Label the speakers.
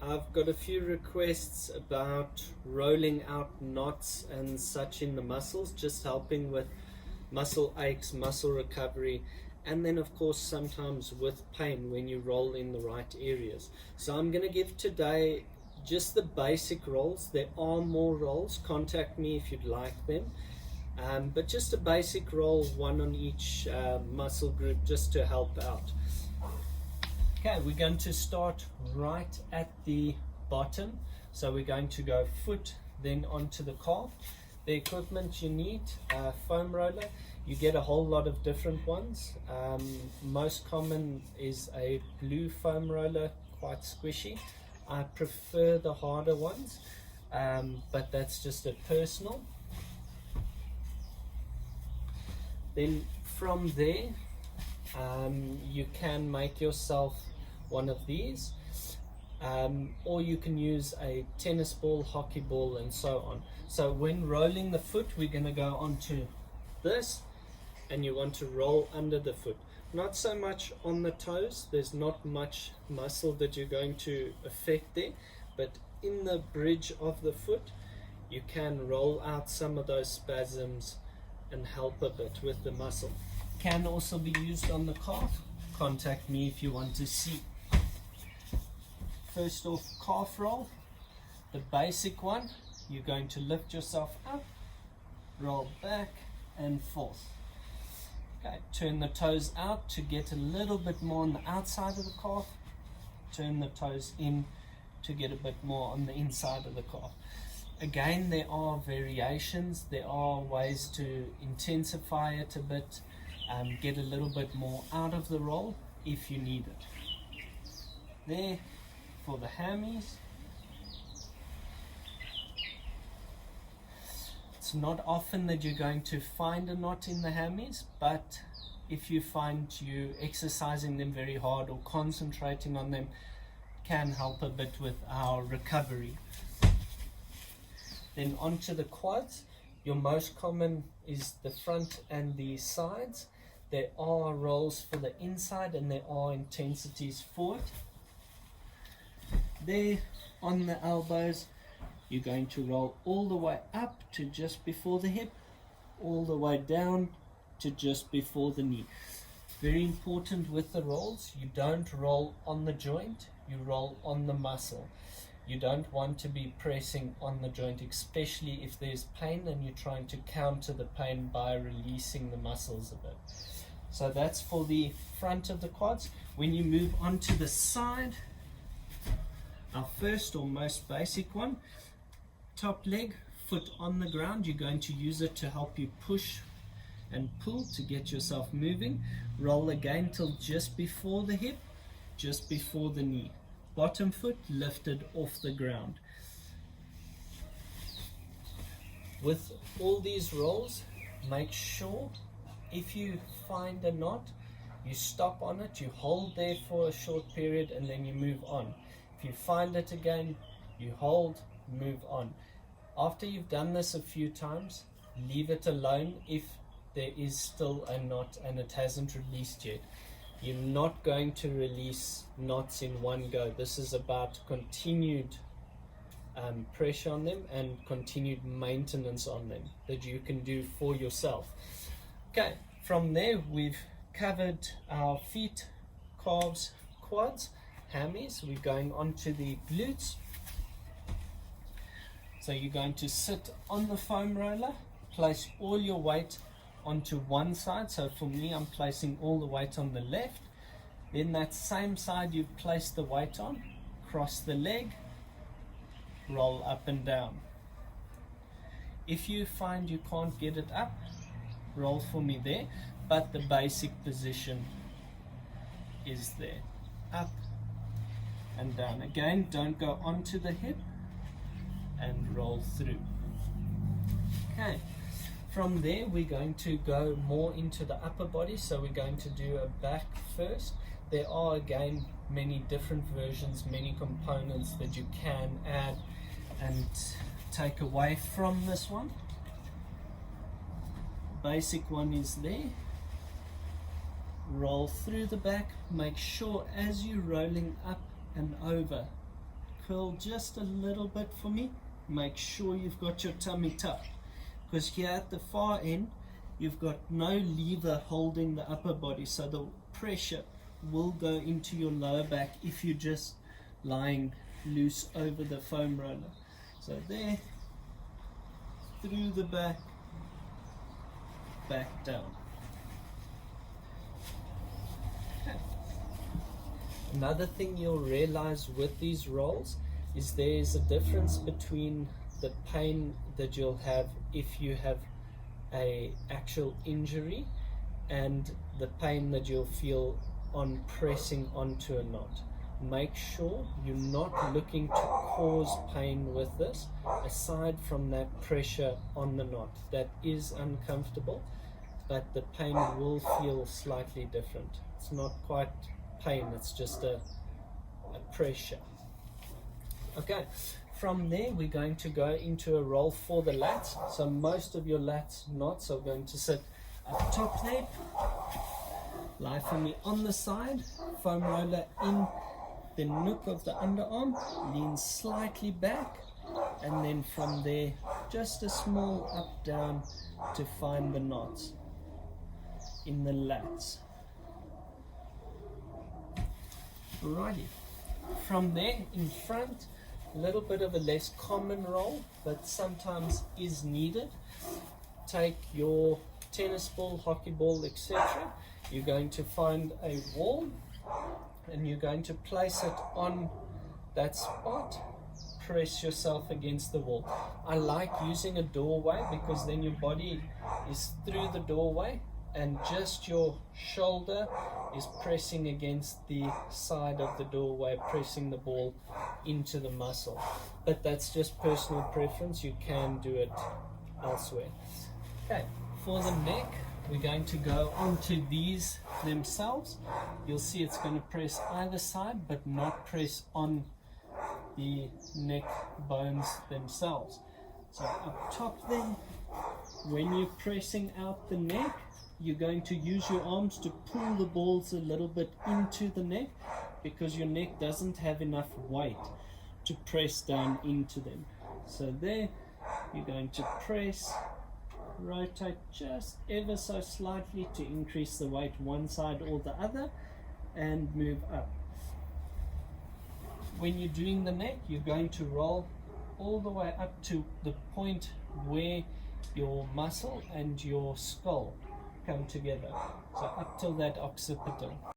Speaker 1: I've got a few requests about rolling out knots and such in the muscles, just helping with muscle aches, muscle recovery, and then of course sometimes with pain when you roll in the right areas. So I'm going to give today just the basic rolls. There are more rolls, contact me if you'd like them. But just a basic roll, one on each muscle group, just to help out. Okay, we're going to start right at the bottom. So we're going to go foot, then onto the calf. The equipment you need, foam roller. You get a whole lot of different ones. Most common is a blue foam roller, quite squishy. I prefer the harder ones, but that's just a personal. Then from there, you can make yourself one of these, or you can use a tennis ball, hockey ball, and so on. So when rolling the foot, we're going to go onto this, and you want to roll under the foot. Not so much on the toes, there's not much muscle that you're going to affect there, but in the bridge of the foot, you can roll out some of those spasms and help a bit with the muscle. Can also be used on the calf. Contact me if you want to see. First off, calf roll, the basic one. You're going to lift yourself up, roll back and forth. Okay, turn the toes out to get a little bit more on the outside of the calf. Turn the toes in to get a bit more on the inside of the calf. Again, there are variations, there are ways to intensify it a bit, get a little bit more out of the roll if you need it. There, for the hammies. It's not often that you're going to find a knot in the hammies, but if you find you exercising them very hard or concentrating on them, can help a bit with our recovery. Then onto the quads. Your most common is the front and the sides. There are rolls for the inside and there are intensities for it. There on the elbows, you're going to roll all the way up to just before the hip, all the way down to just before the knee. Very important with the rolls, you don't roll on the joint, you roll on the muscle. You don't want to be pressing on the joint, especially if there's pain and you're trying to counter the pain by releasing the muscles a bit. So that's for the front of the quads. When you move on to the side, our first or most basic one, top leg, foot on the ground. You're going to use it to help you push and pull to get yourself moving. Roll again till just before the hip, just before the knee. Bottom foot lifted off the ground. With all these rolls, make sure if you find a knot, you stop on it, you hold there for a short period and then you move on. If you find it again, you hold, move on. After you've done this a few times, leave it alone if there is still a knot and it hasn't released yet. You're not going to release knots in one go. This is about continued pressure on them and continued maintenance on them that you can do for yourself. Okay, from there we've covered our feet, calves, quads, hammies. We're going on to the glutes. So you're going to sit on the foam roller, place all your weight onto one side. So for me, I'm placing all the weight on the left. Then that same side you've placed the weight on, cross the leg, roll up and down. If you find you can't get it up, roll for me there, but the basic position is there. Up and down. Again, don't go onto the hip and roll through. Okay. From there, we're going to go more into the upper body. So we're going to do a back first. There are, again, many different versions, many components that you can add and take away from this one. Basic one is there. Roll through the back. Make sure as you're rolling up and over, curl just a little bit for me. Make sure you've got your tummy tucked, because here at the far end you've got no lever holding the upper body, so the pressure will go into your lower back if you're just lying loose over the foam roller. So there, through the back, back down. Okay. Another thing you'll realize with these rolls is there's a difference between the pain that you'll have if you have a actual injury and the pain that you'll feel on pressing onto a knot. Make sure you're not looking to cause pain with this, aside from that pressure on the knot. That is uncomfortable, but the pain will feel slightly different. It's not quite pain, it's just a pressure. Okay, from there we're going to go into a roll for the lats. So most of your lats knots are going to sit up top there. Lie firmly on the side, foam roller in the nook of the underarm, lean slightly back, and then from there just a small up down to find the knots in the lats. Alrighty, from there in front, a little bit of a less common roll, but sometimes is needed. Take your tennis ball, hockey ball, etc. You're going to find a wall and you're going to place it on that spot. Press yourself against the wall. I like using a doorway because then your body is through the doorway and just your shoulder is pressing against the side of the doorway, pressing the ball into the muscle. But that's just personal preference. You can do it elsewhere. Okay, for the neck, we're going to go onto these themselves. You'll see it's going to press either side, but not press on the neck bones themselves. So up top there, when you're pressing out the neck, you're going to use your arms to pull the balls a little bit into the neck, because your neck doesn't have enough weight to press down into them. So there, you're going to press, rotate just ever so slightly to increase the weight one side or the other, and move up. When you're doing the neck, you're going to roll all the way up to the point where your muscle and your skull come together. So up till that occipital.